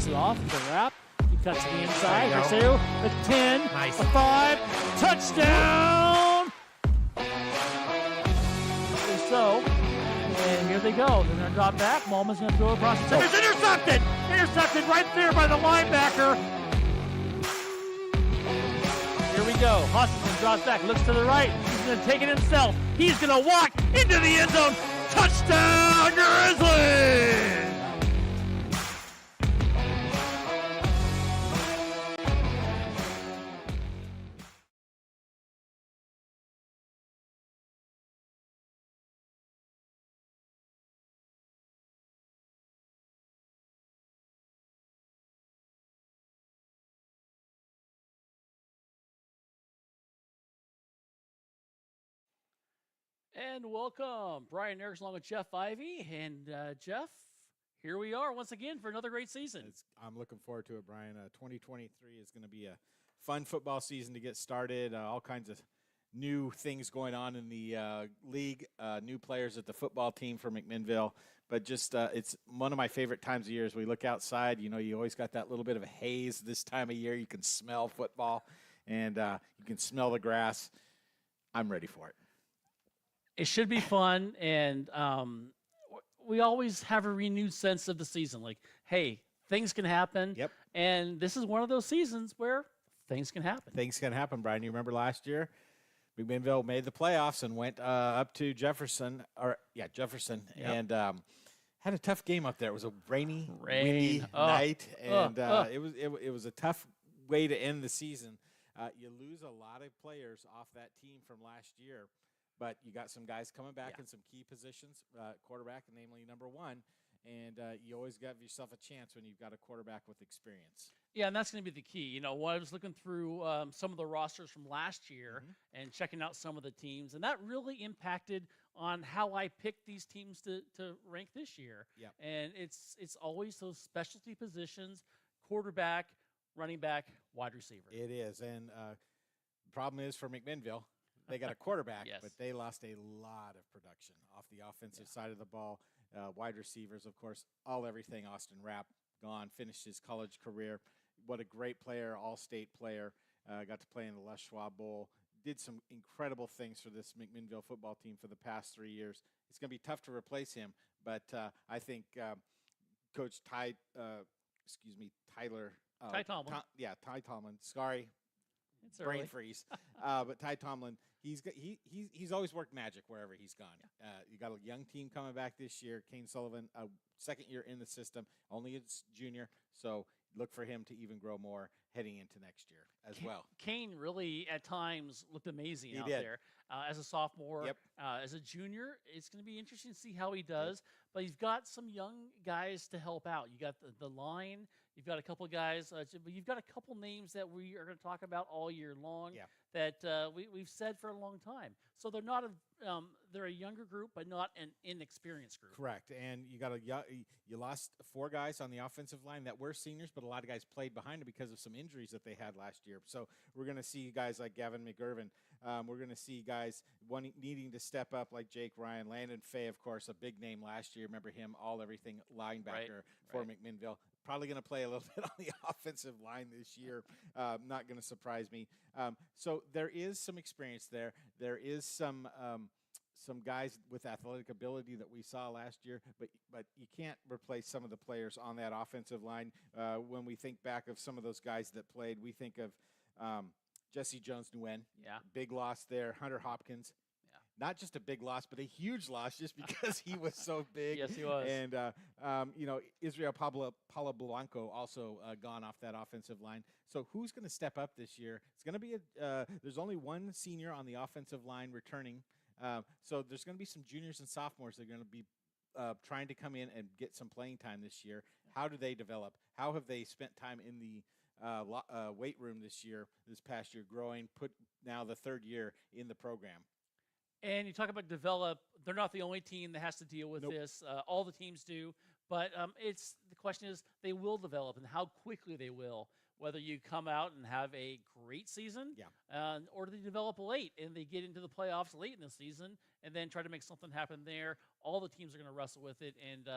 it off. The wrap. He cuts to the inside. The 2, the 10, Nice. the 5. Touchdown! So, and here they go. They're going to drop back. Mulman's going to throw across the center. It's intercepted! Intercepted right there by the linebacker. Here we go. Hutchinson drops back, looks to the right. He's going to take it himself. He's going to walk into the end zone. Touchdown, Grizzlies! And welcome, Brian Erickson along with Jeff Ivey. And Jeff, here we are once again for another great season. I'm looking forward to it, Brian. 2023 is going to be a fun football season to get started. All kinds of new things going on in the league, new players at the football team for McMinnville. But just it's one of my favorite times of year as we look outside. You know, you always got that little bit of a haze this time of year. You can smell football, and you can smell the grass. I'm ready for it. It should be fun, and we always have a renewed sense of the season. Like, hey, things can happen. Yep. And this is one of those seasons where things can happen. Things can happen, Brian. You remember last year, McMinnville made the playoffs and went up to Jefferson, and had a tough game up there. It was a windy night, and it was a tough way to end the season. You lose a lot of players off that team from last year. But you got some guys coming back in some key positions, quarterback, namely number 1, and you always give yourself a chance when you've got a quarterback with experience. Yeah, and that's going to be the key. You know, when I was looking through some of the rosters from last year and checking out some of the teams, and that really impacted on how I picked these teams to rank this year. Yep. And it's always those specialty positions, quarterback, running back, wide receiver. It is, and the problem is for McMinnville, they got a quarterback, but they lost a lot of production off the offensive side of the ball. Wide receivers, of course, everything. Austin Rapp gone, finished his college career. What a great player, all-state player. Got to play in the Les Schwab Bowl. Did some incredible things for this McMinnville football team for the past 3 years. It's going to be tough to replace him, but I think Coach Ty Tomlin. Ty Tomlin. Sorry. It's brain early. Freeze. But Ty Tomlin, he's always worked magic wherever he's gone. Yeah. You got a young team coming back this year. Kane Sullivan, second year in the system, only a junior, so look for him to even grow more heading into next year as well. Kane really, at times, looked amazing out did. there. As a sophomore, Yep. As a junior, it's going to be interesting to see how he does. But you've got some young guys to help out. You got the line. You've got a couple of guys. But you've got a couple names that we are going to talk about all year long that we've said for a long time. So they're not they're a younger group, but not an inexperienced group. Correct. And you lost 4 guys on the offensive line that were seniors, but a lot of guys played behind them because of some injuries that they had last year. So we're going to see guys like Gavin McGirvin. We're going to see guys needing to step up like Jake Ryan. Landon Fay, of course, a big name last year. Remember him, everything linebacker for McMinnville. Probably going to play a little bit on the offensive line this year. Not going to surprise me. So there is some experience there. There is some guys with athletic ability that we saw last year, but you can't replace some of the players on that offensive line. When we think back of some of those guys that played, we think of Jesse Jones-Nguyen. Yeah. Big loss there. Hunter Hopkins. Not just a big loss, but a huge loss just because he was so big. Yes, he was. And, Israel Palablanco also gone off that offensive line. So who's going to step up this year? It's going to be there's only one senior on the offensive line returning. So there's going to be some juniors and sophomores that are going to be trying to come in and get some playing time this year. How do they develop? How have they spent time in the weight room this past year, growing, now the 3rd year in the program? And you talk about develop. They're not the only team that has to deal with this. All the teams do. But the question is, they will develop and how quickly they will. Whether you come out and have a great season, or do they develop late and they get into the playoffs late in the season and then try to make something happen there. All the teams are going to wrestle with it. And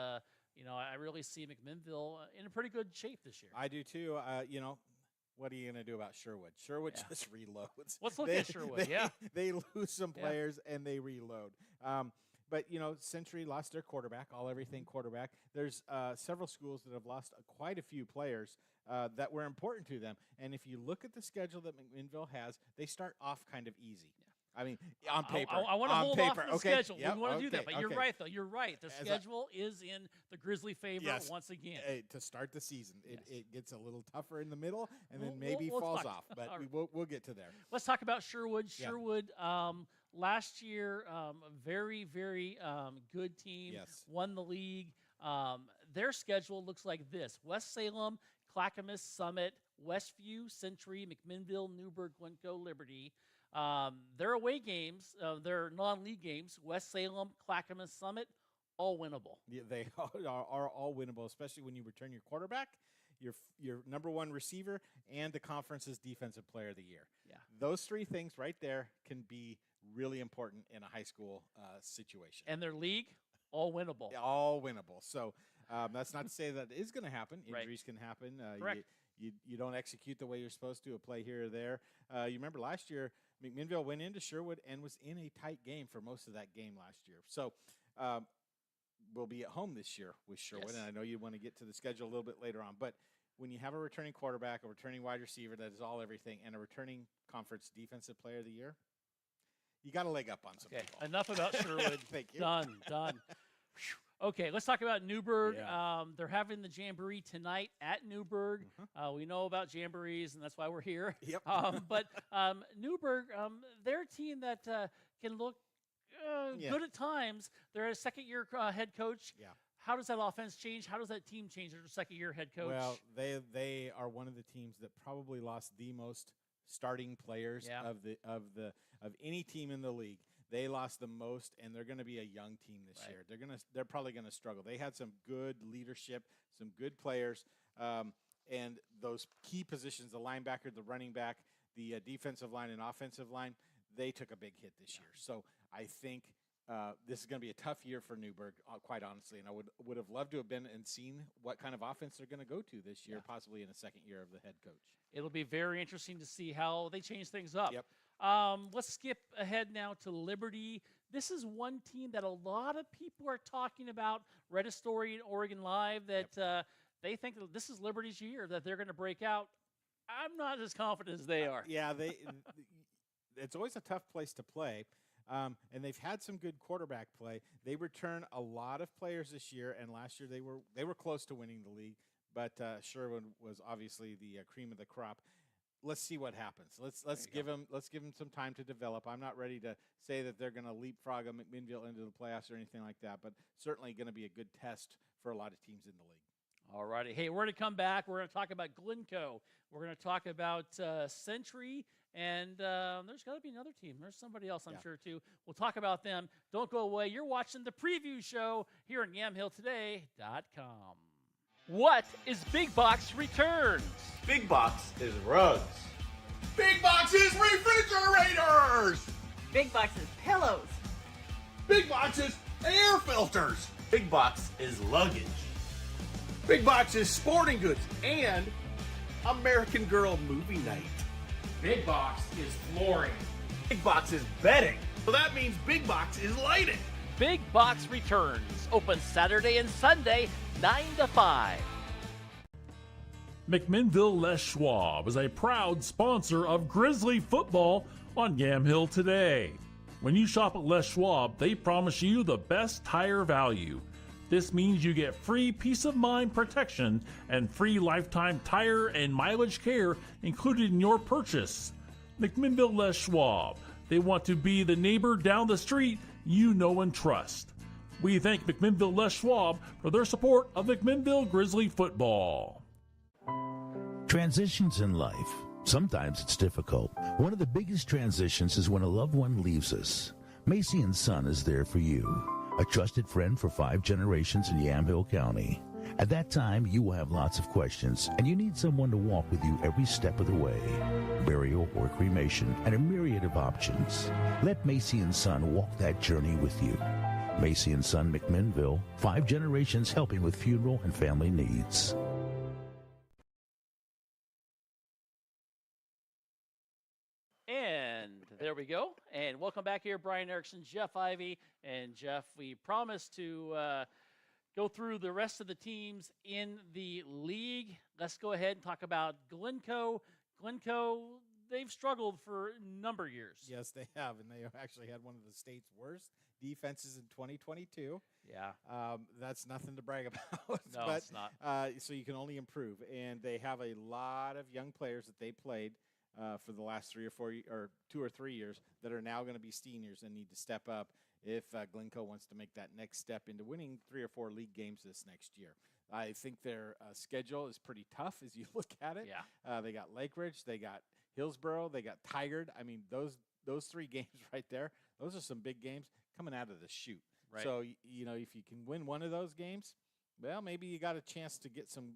I really see McMinnville in a pretty good shape this year. I do too. What are you going to do about Sherwood? Sherwood just reloads. Let's look at Sherwood. They lose some players and they reload. But Century lost their quarterback, everything quarterback. There's several schools that have lost quite a few players that were important to them. And if you look at the schedule that McMinnville has, they start off kind of easy. I mean, on paper. I want to hold off the schedule. Yep. We want to do that, but you're right, though. You're right. The schedule is in the Grizzly favor once again. To start the season, it gets a little tougher in the middle, and then maybe falls off. But we'll get to there. Let's talk about Sherwood. Sherwood, last year, a very, very good team. Yes. Won the league. Their schedule looks like this: West Salem, Clackamas, Summit, Westview, Century, McMinnville, Newburgh, Glencoe, Liberty. Their away games, their non-league games, West Salem, Clackamas, Summit, all winnable. Yeah, they are all winnable, especially when you return your quarterback, your number one receiver, and the conference's defensive player of the year. Yeah. Those three things right there can be really important in a high school situation. And their league, all winnable. Yeah, all winnable. So that's not to say that is going to happen. Injuries can happen. Correct. You don't execute the way you're supposed to, a play here or there. You remember last year, McMinnville went into Sherwood and was in a tight game for most of that game last year. So we'll be at home this year with Sherwood, and I know you want to get to the schedule a little bit later on. But when you have a returning quarterback, a returning wide receiver that is all everything, and a returning conference defensive player of the year, you got a leg up on some people. Enough about Sherwood. Thank you. Done. Okay, let's talk about Newburgh. Yeah. They're having the Jamboree tonight at Newburgh. We know about Jamborees, and that's why we're here. Yep. But Newburgh, they're a team that can look good at times. They're a second-year head coach. Yeah. How does that offense change? How does that team change under second-year head coach? Well, they are one of the teams that probably lost the most starting players of any team in the league. They lost the most, and they're going to be a young team this year. They're probably going to struggle. They had some good leadership, some good players, and those key positions, the linebacker, the running back, the defensive line and offensive line, they took a big hit this year. So I think this is going to be a tough year for Newburgh, quite honestly, and I would have loved to have been and seen what kind of offense they're going to go to this year, possibly in the second year of the head coach. It'll be very interesting to see how they change things up. Yep. Let's skip ahead now to Liberty. This is one team that a lot of people are talking about. Read a story in Oregon Live that they think that this is Liberty's year, that they're going to break out. I'm not as confident as they are. Yeah, it's always a tough place to play, and they've had some good quarterback play. They return a lot of players this year, and last year they were close to winning the league, but Sherwood was obviously the cream of the crop. Let's see what happens. Let's give them some time to develop. I'm not ready to say that they're going to leapfrog a McMinnville into the playoffs or anything like that, but certainly going to be a good test for a lot of teams in the league. All righty. Hey, we're going to come back. We're going to talk about Glencoe. We're going to talk about Century, and there's got to be another team. There's somebody else, I'm sure, too. We'll talk about them. Don't go away. You're watching the preview show here on YamHillToday.com. What is Big Box Returns? Big Box is rugs. Big Box is refrigerators. Big Box is pillows. Big Box is air filters. Big Box is luggage. Big Box is sporting goods and American Girl movie night. Big Box is flooring. Big Box is bedding. So that means Big Box is lighting. Big Box Returns. Open Saturday and Sunday, 9 to 5. McMinnville Les Schwab is a proud sponsor of Grizzly football on Yamhill Today. When you shop at Les Schwab, they promise you the best tire value. This means you get free peace of mind protection and free lifetime tire and mileage care included in your purchase. McMinnville Les Schwab. They want to be the neighbor down the street you know and trust. We thank McMinnville Les Schwab for their support of McMinnville Grizzly football. Transitions in life. Sometimes it's difficult. One of the biggest transitions is when a loved one leaves us. Macy & Son is there for you, a trusted friend for 5 generations in Yamhill County. At that time, you will have lots of questions, and you need someone to walk with you every step of the way. Burial or cremation, and a myriad of options. Let Macy & Son walk that journey with you. Macy and Son McMinnville, 5 generations helping with funeral and family needs. And there we go. And welcome back here, Brian Erickson, Jeff Ivey. And Jeff, we promised to go through the rest of the teams in the league. Let's go ahead and talk about Glencoe. Glencoe, they've struggled for a number of years. Yes, they have, and they actually had one of the state's worst defenses in 2022. Yeah. That's nothing to brag about. No, but, it's not. So you can only improve, and they have a lot of young players that they played for the last 3 or 4 or 2 or 3 years that are now going to be seniors and need to step up if Glencoe wants to make that next step into winning 3 or 4 league games this next year. I think their schedule is pretty tough as you look at it. Yeah. They got Lake Ridge, they got Hillsboro, they got Tigard. I mean, those 3 games right there, those are some big games coming out of the chute. Right. So, you know, if you can win one of those games, well, maybe you got a chance to get some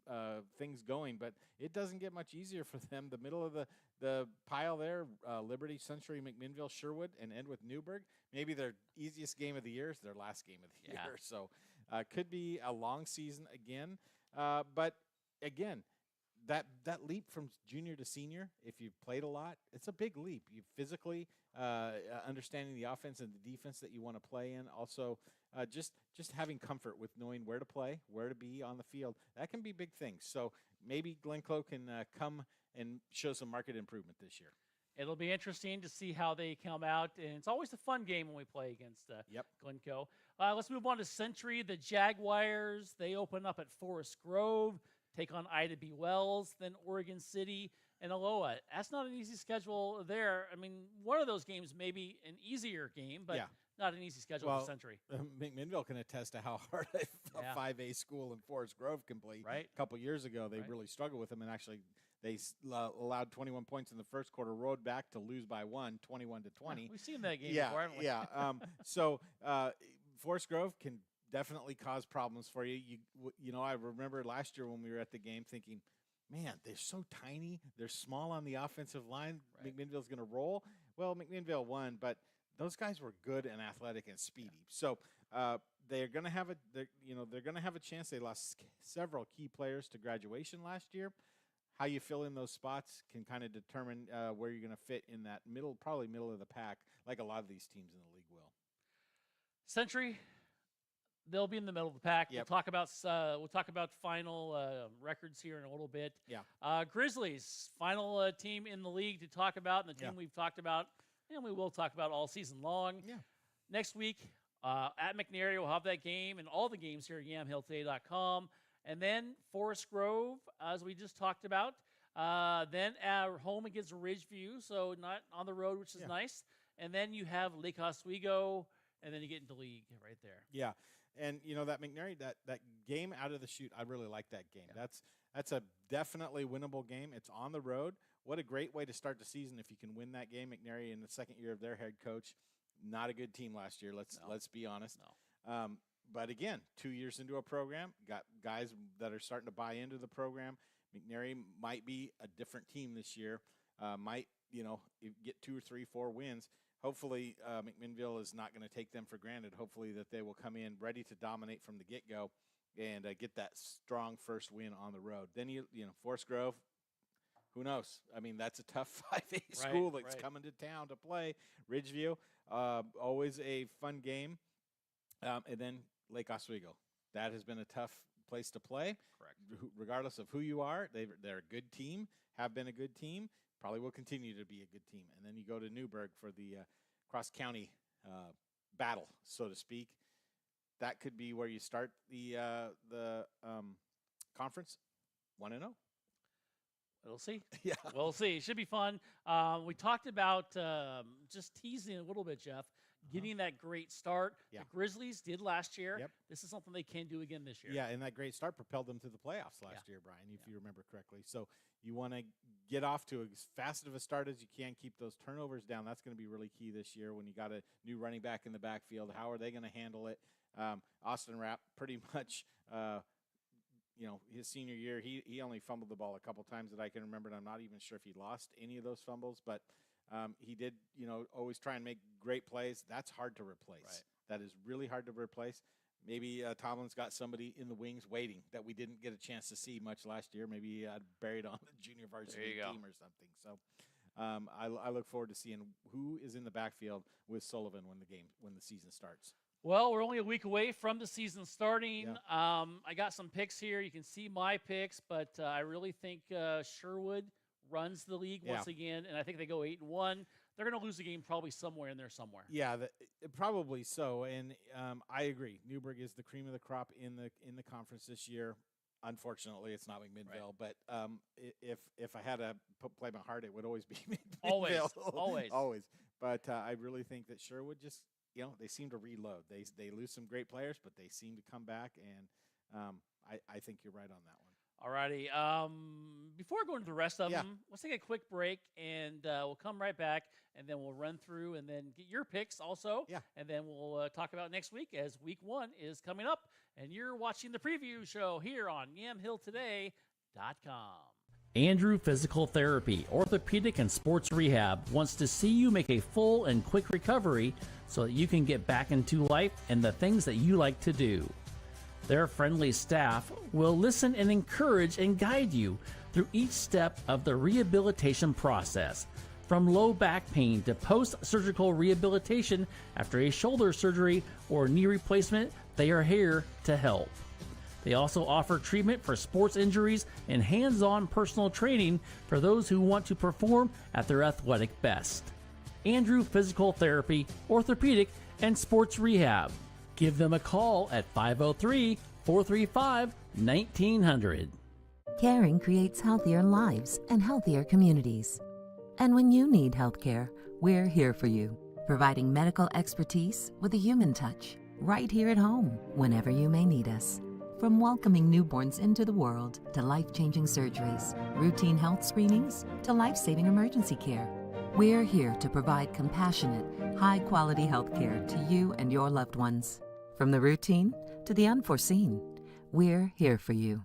things going, but it doesn't get much easier for them. The middle of the pile there, Liberty, Century, McMinnville, Sherwood, and end with Newburgh. Maybe their easiest game of the year is their last game of the year. So could be a long season again. But again, that leap from junior to senior, if you've played a lot, it's a big leap. You physically understanding the offense and the defense that you want to play in. Also, just having comfort with knowing where to play, where to be on the field. That can be big things. So maybe Glencoe can come and show some market improvement this year. It'll be interesting to see how they come out, and it's always a fun game when we play against Glencoe. Let's move on to Century. The Jaguars, they open up at Forest Grove, take on Ida B. Wells, then Oregon City and Aloha. That's not an easy schedule there. I mean, one of those games may be an easier game, but not an easy schedule for Century. McMinnville can attest to how hard a 5A school in Forest Grove can play. Right. A couple years ago, they really struggled with them, and actually they allowed 21 points in the first quarter, rode back to lose by 1, 21-20. We've seen that game before, haven't we? Yeah. So Forest Grove can definitely cause problems for you. You know, I remember last year when we were at the game thinking, man, they're so tiny. They're small on the offensive line. Right. McMinnville's going to roll. Well, McMinnville won, but those guys were good and athletic and speedy. So they're going to have they're going to have a chance. They lost several key players to graduation last year. How you fill in those spots can kind of determine where you're going to fit in that probably middle of the pack, like a lot of these teams in the league will. Century, they'll be in the middle of the pack. Yep. We'll talk about final records here in a little bit. Yeah. Grizzlies, final team in the league to talk about, and the team we've talked about, and we will talk about all season long. Yeah. Next week at McNary, we'll have that game and all the games here at YamHillToday.com. And then Forest Grove, as we just talked about. Then our home against Ridgeview, so not on the road, which is nice. And then you have Lake Oswego, and then you get into league right there. Yeah. And, you know, that McNary, that game out of the chute, I really like that game. Yeah. That's a definitely winnable game. It's on the road. What a great way to start the season if you can win that game. McNary in the second year of their head coach, not a good team last year. Let's be honest. No. But again, 2 years into a program, got guys that are starting to buy into the program. McNary might be a different team this year. Might, get 2 or 3, 4 wins. Hopefully, McMinnville is not going to take them for granted. Hopefully that they will come in ready to dominate from the get-go and get that strong first win on the road. Then, Forest Grove, who knows? I mean, that's a tough 5A school that's coming to town to play. Ridgeview, always a fun game. And then Lake Oswego. That has been a tough place to play. Correct. Regardless of who you are, they're a good team, have been a good team, probably will continue to be a good team. And then you go to Newburgh for the cross-county battle, so to speak. That could be where you start the conference 1-0. We'll see. Yeah. We'll see. It should be fun. We talked about just teasing a little bit, Jeff, getting that great start. Yeah. The Grizzlies did last year. Yep. This is something they can do again this year. Yeah, and that great start propelled them to the playoffs last year, Brian, if you remember correctly. So you want to get off to as fast of a start as you can, keep those turnovers down. That's going to be really key this year when you got a new running back in the backfield. How are they going to handle it? Austin Rapp pretty much his senior year, he only fumbled the ball a couple times that I can remember, and I'm not even sure if he lost any of those fumbles, but he did, always try and make great plays. That's hard to replace. that is really hard to replace. Maybe Tomlin's got somebody in the wings waiting that we didn't get a chance to see much last year. Maybe buried on the junior varsity team or something. So I look forward to seeing who is in the backfield with Sullivan when the season starts. Well, we're only a week away from the season starting. Yeah. I got some picks here. You can see my picks, but I really think Sherwood runs the league once again, and I think they go 8-1. They're going to lose a game probably somewhere in there somewhere. Yeah, probably so. And I agree. Newburgh is the cream of the crop in the conference this year. Unfortunately, it's not McMinnville. Right. But if I had to play my heart, it would always be McMinnville. Always. But I really think that Sherwood just, they seem to reload. They lose some great players, but they seem to come back. And I think you're right on that one. All righty. Before going to the rest of them, let's take a quick break, and we'll come right back, and then we'll run through and then get your picks also. Yeah. And then we'll talk about next week as week 1 is coming up, and you're watching the preview show here on YamHillToday.com. Andrew Physical Therapy, Orthopedic and Sports Rehab wants to see you make a full and quick recovery so that you can get back into life and the things that you like to do. Their friendly staff will listen and encourage and guide you through each step of the rehabilitation process. From low back pain to post-surgical rehabilitation after a shoulder surgery or knee replacement, they are here to help. They also offer treatment for sports injuries and hands-on personal training for those who want to perform at their athletic best. Andrew Physical Therapy, Orthopedic, and Sports Rehab. Give them a call at 503-435-1900. Caring creates healthier lives and healthier communities. And when you need health care, we're here for you, providing medical expertise with a human touch, right here at home, whenever you may need us. From welcoming newborns into the world to life-changing surgeries, routine health screenings to life-saving emergency care, we're here to provide compassionate, high-quality health care to you and your loved ones. From the routine to the unforeseen, we're here for you.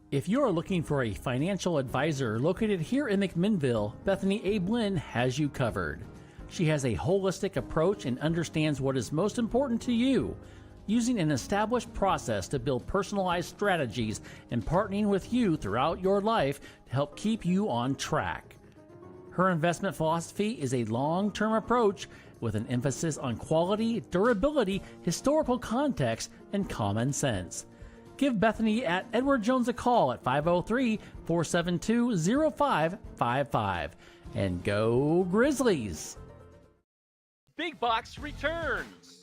If you're looking for a financial advisor located here in McMinnville, Bethany A. Blinn has you covered. She has a holistic approach and understands what is most important to you, using an established process to build personalized strategies and partnering with you throughout your life to help keep you on track. Her investment philosophy is a long-term approach with an emphasis on quality, durability, historical context, and common sense. Give Bethany at Edward Jones a call at 503-472-0555. And go Grizzlies! Big Box returns.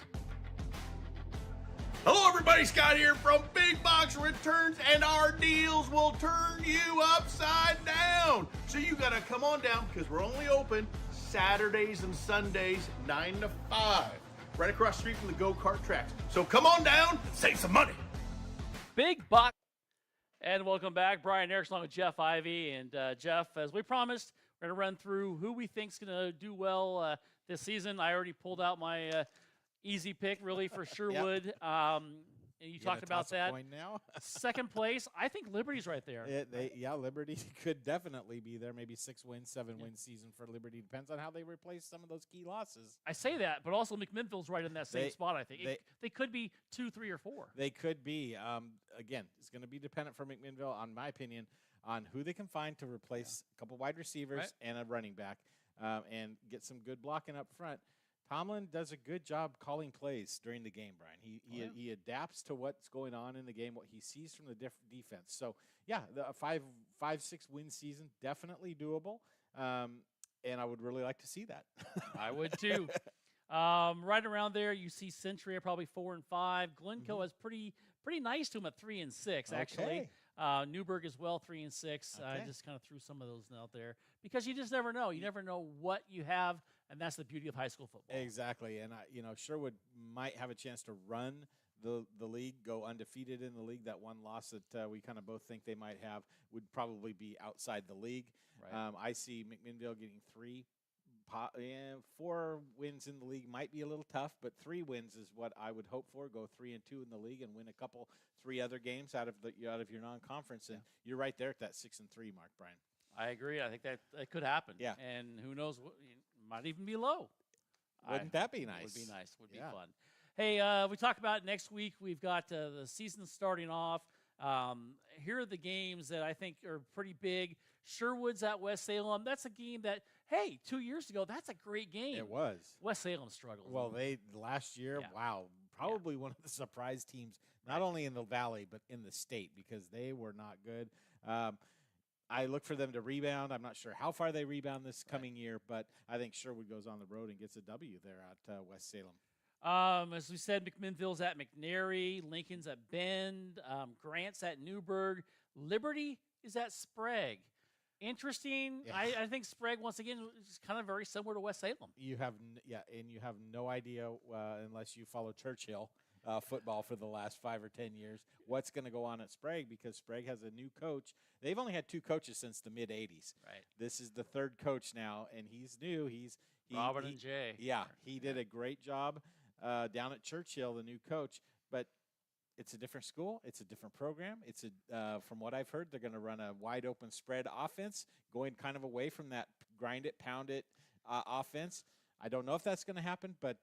Hello, everybody. Scott here from Big Box Returns, and our deals will turn you upside down. So you got to come on down because we're only open Saturdays and Sundays, 9 to 5, right across the street from the go-kart tracks. So come on down, save some money. Big Box. And welcome back. Brian Erickson along with Jeff Ivey. And Jeff, as we promised, we're going to run through who we think is going to do well this season. I already pulled out my easy pick, really, for Sherwood. And you talked about that. Now? Second place, I think Liberty's right there. Liberty could definitely be there. Maybe 6-win, 7-win season for Liberty. Depends on how they replace some of those key losses. I say that, but also McMinnville's right in that same spot, I think. They could be 2, 3, or 4. They could be. Again, it's going to be dependent for McMinnville, on my opinion, on who they can find to replace a couple wide receivers and a running back and get some good blocking up front. Tomlin does a good job calling plays during the game, Brian. He adapts to what's going on in the game, what he sees from the defense. So, yeah, a 5-6 win season, definitely doable, and I would really like to see that. I would too. Right around there, you see Century are probably 4 and 5. Glencoe is pretty nice to him at 3 and 6, actually. Newburgh as well, 3 and 6. I just kind of threw some of those out there because you just never know. You never know what you have, and that's the beauty of high school football. Exactly, and Sherwood might have a chance to run the league, go undefeated in the league. That one loss that we kind of both think they might have would probably be outside the league. Right. I see McMinnville getting 4 wins in the league might be a little tough, but 3 wins is what I would hope for. Go 3 and 2 in the league and win a couple 3 other games out of your non-conference, and you're right there at that 6 and 3 mark, Brian. I agree. I think that could happen. Yeah, and who knows? Might even be low. Wouldn't that be nice? Would be nice. Would be fun. Hey, we talk about next week. We've got the season starting off. Here are the games that I think are pretty big. Sherwood's at West Salem. That's a game that, hey, 2 years ago, that's a great game. It was. West Salem struggled. Well, last year, Yeah. wow, probably one of the surprise teams, not only in the Valley, but in the state, because they were not good. I look for them to rebound. I'm not sure how far they rebound this coming year, but I think Sherwood goes on the road and gets a W there at West Salem. As we said, McMinnville's at McNary, Lincoln's at Bend, Grant's at Newburgh, Liberty is at Sprague. Interesting. Yeah. I think Sprague, once again, is kind of very similar to West Salem. You have and you have no idea unless you follow Churchill football for the last 5 or 10 years what's going to go on at Sprague, because Sprague has a new coach. They've only had 2 coaches since the mid '80s. Right. This is the 3rd coach now, and he's new. Robert and Jay. Yeah, he did a great job down at Churchill, the new coach, but it's a different school. It's a different program. It's from what I've heard, they're going to run a wide open spread offense, going kind of away from that grind it, pound it offense. I don't know if that's going to happen, but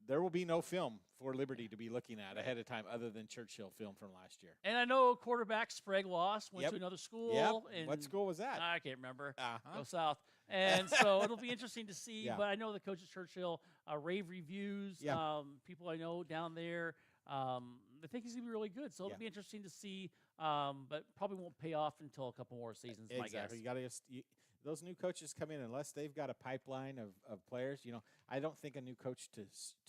there will be no film for Liberty to be looking at ahead of time other than Churchill film from last year. And I know quarterback Sprague lost, went Yep. to another school. Yep. And What school was that? I can't remember. Uh-huh. Go South. And so it'll be interesting to see. Yeah. But I know the coach at Churchill, rave reviews. Yeah. People I know down there, they think he's going to be really good. So it'll Yeah. be interesting to see, but probably won't pay off until a couple more seasons, my guess. Exactly. You got to those new coaches come in unless they've got a pipeline of players. I don't think a new coach to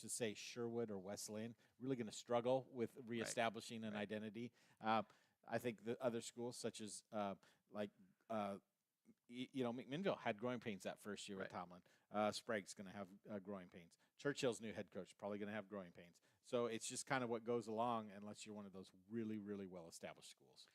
say Sherwood or Wesleyan really going to struggle with reestablishing an identity. I think the other schools, such as McMinnville had growing pains that first year with Tomlin. Sprague's going to have growing pains. Churchill's new head coach probably going to have growing pains. So it's just kind of what goes along unless you're one of those really, really well-established schools.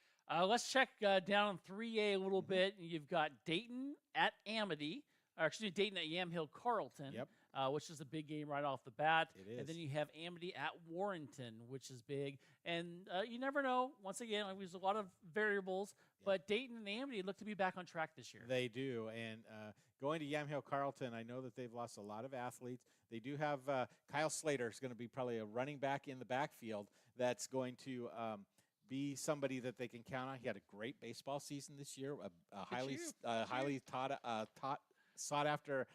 Let's check down in 3A a little bit. You've got Dayton at Amity, or excuse me, Dayton at Yamhill Carlton, Yep. which is a big game right off the bat. It is. And then you have Amity at Warrenton, which is big. And you never know. Once again, there's a lot of variables, but Dayton and Amity look to be back on track this year. They do. And going to Yamhill Carlton, I know that they've lost a lot of athletes. They do have Kyle Slater is going to be probably a running back in the backfield that's going to be somebody that they can count on. He had a great baseball season this year, a highly sought after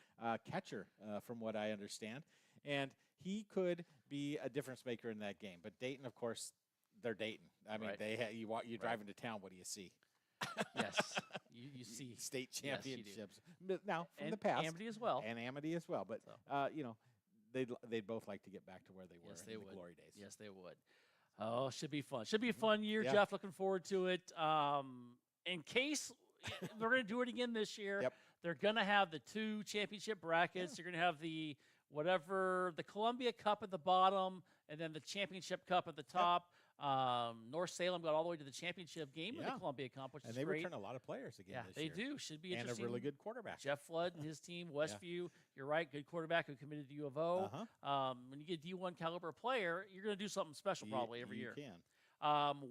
catcher, from what I understand, and he could be a difference maker in that game. But Dayton, of course, they're Dayton. I mean, you drive into town. What do you see? Yes, you see state Yes, you do. championships. But now from And the past, Amity as well. and Amity as well. But So. they'd both like to get back to where they were Yes, in they the would. glory days. Yes, they would. Oh, should be fun. Should be a fun year, Yeah. Jeff. Looking forward to it. In case they're going to do it again this year, Yep. they're going to have the 2 championship brackets. You're going to have the Columbia Cup at the bottom, and then the championship cup at the top. North Salem got all the way to the championship game of Yeah. the Columbia Cup, which And is they great. return a lot of players again Yeah, this they year. do. Should be And a interesting. really good quarterback. Jeff Flood and his team, Westview. You're right, good quarterback who committed to U of O. Uh-huh. When you get a D1 caliber player, you're going to do something special probably every you year. can.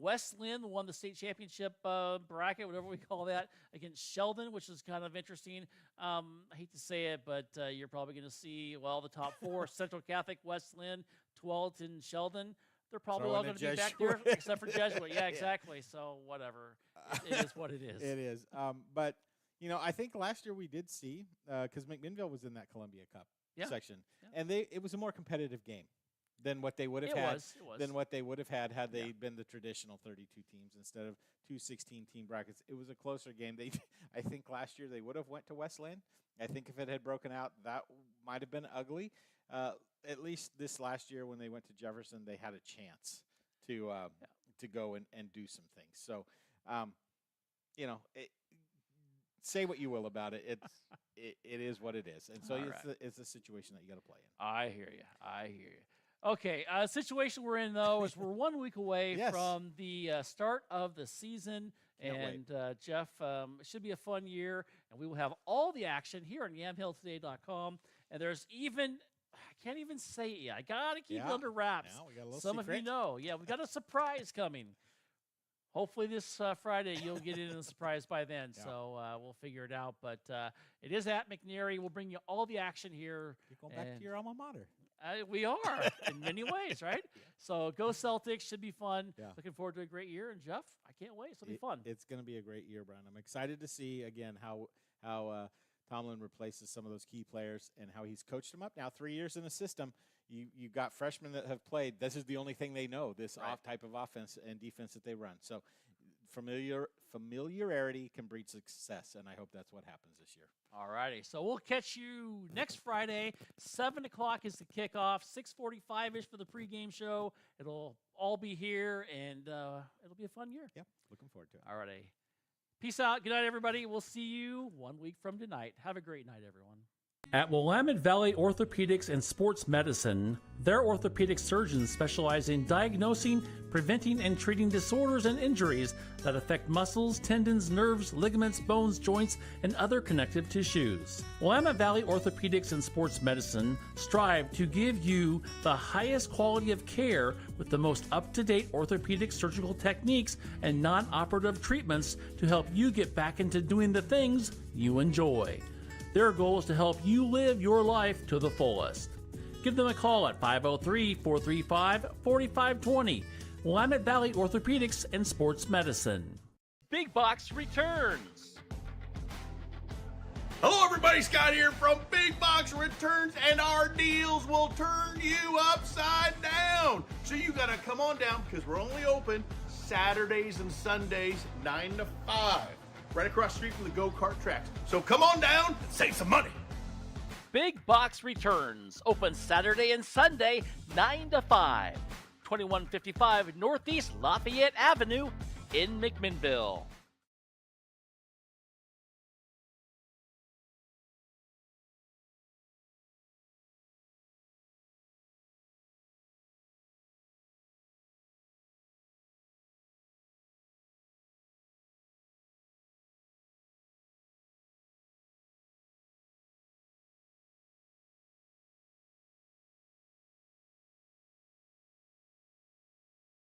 West Lynn won the state championship bracket, whatever we call that, against Sheldon, which is kind of interesting. I hate to say it, but you're probably going to see, the top 4, Central Catholic, West Lynn, Tualatin, Sheldon. They're probably Throw all in a going to be back there, Jesuit. except for Jesuit. Yeah, Yeah. exactly. So whatever. It is what it is. It is. But, I think last year we did see, because McMinnville was in that Columbia Cup section, and it was a more competitive game than what they would have had. It was. Than what they would have had they been the traditional 32 teams instead of 2 16-team brackets. It was a closer game. I think last year they would have went to Westland. I think if it had broken out, that might have been ugly. At least this last year when they went to Jefferson, they had a chance to go and do some things. So, say what you will about it. It is what it is. And so it's a situation that you got to play in. I hear you. Okay, situation we're in, though, is we're 1 week away Yes. from the start of the season. Can't and, Jeff, it should be a fun year. And we will have all the action here on YamhillToday.com. And there's I can't even say it yet. I got to keep it under wraps. Now we got a little Some of you secret. know. Yeah, we got a surprise coming. Hopefully this Friday you'll get in a surprise by then. Yeah. So we'll figure it out. But it is at McNary. We'll bring you all the action here. You're going back to your alma mater. We are in many ways, right? So go Celtics. Should be fun. Yeah. Looking forward to a great year. And Jeff, I can't wait. It'll be fun. It's going to be a great year, Brian. I'm excited to see again how Tomlin replaces some of those key players and how he's coached them up. Now 3 years in the system, you got freshmen that have played. This is the only thing they know. This type of offense and defense that they run. So familiarity can breed success, and I hope that's what happens this year. All righty. So we'll catch you next Friday. 7 o'clock is the kickoff. 6:45-ish for the pregame show. It'll all be here, and it'll be a fun year. Yep, looking forward to it. All righty. Peace out. Good night, everybody. We'll see you 1 week from tonight. Have a great night, everyone. At Willamette Valley Orthopedics and Sports Medicine, their orthopedic surgeons specialize in diagnosing, preventing, and treating disorders and injuries that affect muscles, tendons, nerves, ligaments, bones, joints, and other connective tissues. Willamette Valley Orthopedics and Sports Medicine strive to give you the highest quality of care with the most up-to-date orthopedic surgical techniques and non-operative treatments to help you get back into doing the things you enjoy. Their goal is to help you live your life to the fullest. Give them a call at 503-435-4520. Willamette Valley Orthopedics and Sports Medicine. Big Box returns. Hello, everybody. Scott here from Big Box Returns, and our deals will turn you upside down. So you got to come on down because we're only open Saturdays and Sundays, 9 to 5. Right across the street from the go-kart tracks. So come on down and save some money. Big Box returns. Open Saturday and Sunday, 9 to 5. 2155 Northeast Lafayette Avenue in McMinnville.